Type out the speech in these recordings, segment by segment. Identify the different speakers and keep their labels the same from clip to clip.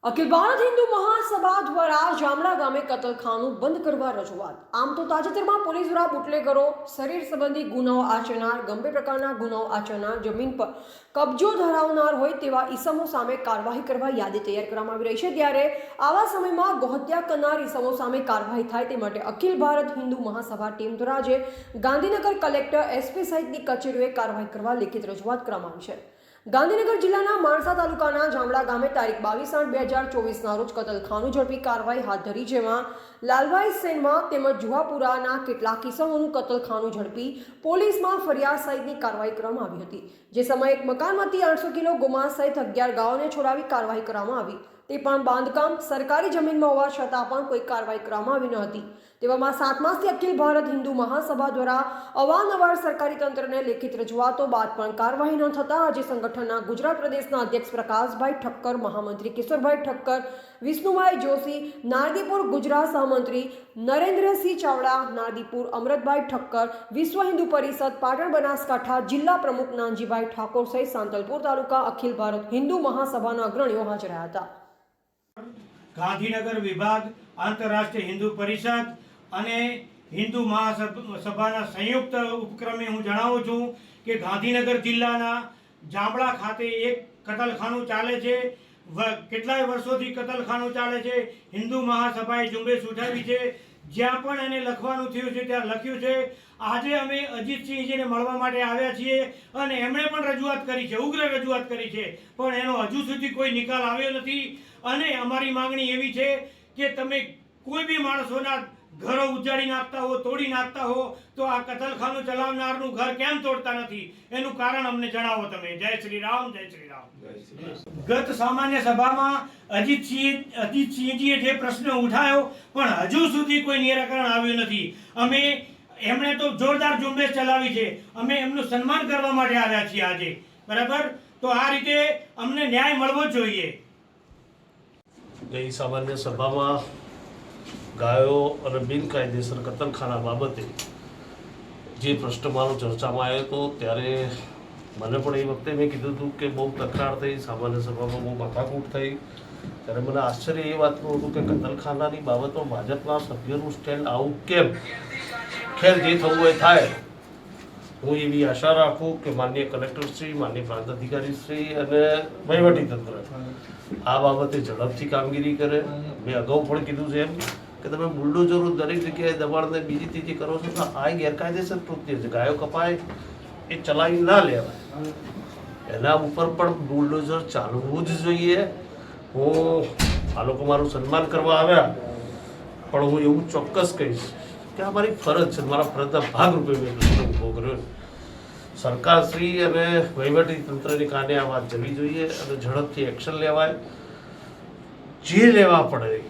Speaker 1: અખિલ ભારત હિન્દુ મહાસભા દ્વારા જામડા ગામે કતલખાનું બંધ કરવા રજૂઆત। આમ તો તાજેતરમાં પોલીસ દ્વારા બુટલેગરો, શરીર સંબંધી ગુનાઓ આચરનાર, ગંભીર પ્રકારના ગુનાઓ આચરનાર, જમીન પર કબજો ધરાવનાર હોય તેવા ઈસમો સામે કાર્યવાહી કરવા યાદી તૈયાર કરવામાં આવી રહી છે। ત્યારે આવા સમયમાં ગૌહત્યા કરનાર ઈસમો સામે કાર્યવાહી થાય તે માટે અખિલ ભારત હિન્દુ મહાસભા ટીમ દ્વારા આજે ગાંધીનગર કલેક્ટર, એસપી સહિતની કચેરીઓએ કાર્યવાહી કરવા લેખિત રજૂઆત કરવામાં આવી છે। ગાંધીનગર જિલ્લાના માણસા તાલુકાના જામડા ગામે તારીખ 22/8/2024ના રોજ કતલખાનું ઝડપી કાર્યવાહી હાથ ધરી, જેમાં લાલભાઈ સેનવા તેમજ જુહાપુરાના કેટલાક કિસ્સાઓનું કતલખાનું ઝડપી પોલીસમાં ફરિયાદ સહિતની કાર્યવાહી કરવામાં આવી હતી। જે સમયે એક મકાનમાંથી 800 કિલો ગોમાંસ સહિત 11 ગાયોને છોડાવી કાર્યવાહી કરવામાં આવી, તે પણ બાંધકામ સરકારી જમીનમાં હોવા છતાં પણ કોઈ કાર્યવાહી કરવામાં આવી ન હતી। તેવામાં 7 માસથી અખિલ ભારત હિન્દુ મહાસભા દ્વારા અવારનવાર સરકારી તંત્રને લેખિત રજૂઆતો બાદ પણ કાર્યવાહી ન થતાં આજે સંગઠનના ગુજરાત પ્રદેશના અધ્યક્ષ પ્રકાશભાઈ ઠક્કર, મહામંત્રી કિશોરભાઈ ઠક્કર, વિષ્ણુભાઈ જોશી, નારદીપુર ગુજરાત સહમંત્રી નરેન્દ્રસિંહ ચાવડા, નારદીપુર અમરતભાઈ ઠક્કર, વિશ્વ હિન્દુ પરિષદ પાટણ બનાસકાંઠા જિલ્લા પ્રમુખ નાનજીભાઈ ઠાકોર સહિત સાંતલપુર તાલુકા અખિલ ભારત હિન્દુ મહાસભાના અગ્રણીઓ હાજર રહ્યા હતા।
Speaker 2: ગાંધીનગર વિભાગ, આંતરરાષ્ટ્રીય હિન્દુ પરિષદ અને હિન્દુ મહાસભાના સંયુક્ત ઉપક્રમે હું જણાવું છું કે ગાંધીનગર જિલ્લાના જામડા ખાતે એક કતલખાનું ચાલે છે। કેટલાય વર્ષોથી કતલખાનું ચાલે છે। હિન્દુ મહાસભાએ ઝુંબેશ ઉઠાવી છે। જ્યાં પણ એને લખવાનું થયું છે ત્યાં લખ્યું છે। આજે અમે અજીતસિંહજીને મળવા માટે આવ્યા છીએ અને એમણે પણ રજૂઆત કરી છે, ઉગ્ર રજૂઆત કરી છે, પણ એનો હજુ સુધી કોઈ નિકાલ આવ્યો નથી। અને અમારી માંગણી એવી છે કે તમે કોઈ બી માણસોના ઘરો ઉજાડી નાખતા હો, તોડી નાખતા હો, તો આ કતલખાનું ચલાવનારનું ઘર કેમ તોડતા નથી એનું કારણ અમને જણાવો તમે। જય શ્રી રામ, જય શ્રી રામ। ગત સામાન્ય સભામાં અજીતસિંહજીએ જે પ્રશ્ન ઉઠાવ્યો પણ હજુ સુધી કોઈ નિરાકરણ આવ્યું નથી। એમણે તો જોરદાર ઝુંબેશ ચલાવી છે। અમે એમનું સન્માન કરવા માટે આવ્યા છીએ આજે, બરાબર? તો આ રીતે અમને ન્યાય મળવો જ જોઈએ।
Speaker 3: ગઈ સામાન્ય સભામાં ગાયો અને બિનકાયદેસર કતલખાના બાબતે જે પ્રશ્ન મારો ચર્ચામાં આવ્યો હતો ત્યારે મને પણ એ વખતે મેં કીધું હતું કે બહુ તકરાર થઈ, સામાન્ય સભામાં બહુ માથાકૂટ થઈ। ત્યારે મને આશ્ચર્ય એ વાતનું હતું કે કતલખાનાની બાબતમાં ભાજપના સભ્યોનું સ્ટેન્ડ આવું કેમ? ખેર, જે થવું એ થાય। હું એવી આશા રાખું કે માનનીય કલેક્ટરશ્રી, માનનીય પ્રાંત અધિકારીશ્રી અને વહીવટીતંત્ર આ બાબતે ઝડપથી કામગીરી કરે। મેં અગાઉ પણ કીધું છે એમ કે તમે બુલડોઝરો દરેક જગ્યાએ દબાણને બીજી ત્રીજી કરો છો તો આ ગેરકાયદેસર કૃત્ય છે। ગાયો કપાય એ ચલાવી ના લેવાય, એના ઉપર પણ બુલડોઝર ચાલવું જ જોઈએ। હું આ લોકો મારું સન્માન કરવા આવ્યા પણ હું એવું ચોક્કસ કહીશ કે આ મારી ફરજ છે, મારા ફરજના ભાગરૂપે મેં પ્રશ્ન ઊભો કર્યો। સરકારશ્રી અને વહીવટી તંત્રની કાને આ વાત જવી જોઈએ અને ઝડપથી એક્શન લેવાય, જે લેવા પડે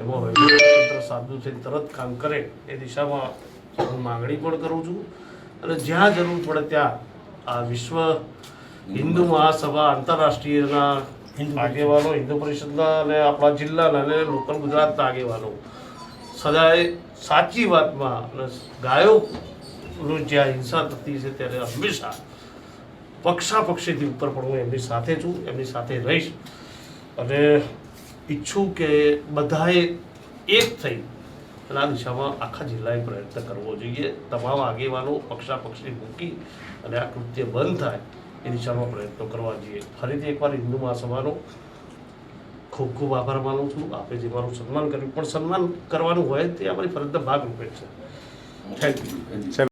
Speaker 3: એમાં વહીવટી તંત્ર સાદું થઈને તરત કામ કરે એ દિશામાં હું માગણી પણ કરું છું। અને જ્યાં જરૂર પડે ત્યાં આ વિશ્વ હિન્દુ મહાસભા, આંતરરાષ્ટ્રીયના આગેવાનો, હિન્દુ પરિષદના અને આપણા જિલ્લાના અને લોકલ ગુજરાતના આગેવાનો સદાય સાચી વાતમાં અને ગાયોનું જ્યાં હિંસા થતી છે ત્યારે હંમેશા પક્ષાપક્ષીથી ઉપર પણ હું એમની સાથે છું, એમની સાથે રહીશ અને ઈચ્છું કે બધાએ એક થઈ અને આ દિશામાં આખા જિલ્લાએ પ્રયત્ન કરવો જોઈએ। તમામ આગેવાનો પક્ષાપક્ષી મૂકી અને આ કૃત્ય બંધ થાય એ દિશામાં પ્રયત્નો કરવા જોઈએ। ફરીથી એકવાર હિન્દુ મહાસભાનો ખૂબ ખૂબ આભાર માનું છું। આપે જે મારું સન્માન કર્યું, પણ સન્માન કરવાનું હોય તે અમારી ફરજના ભાગરૂપે છે। Thank you.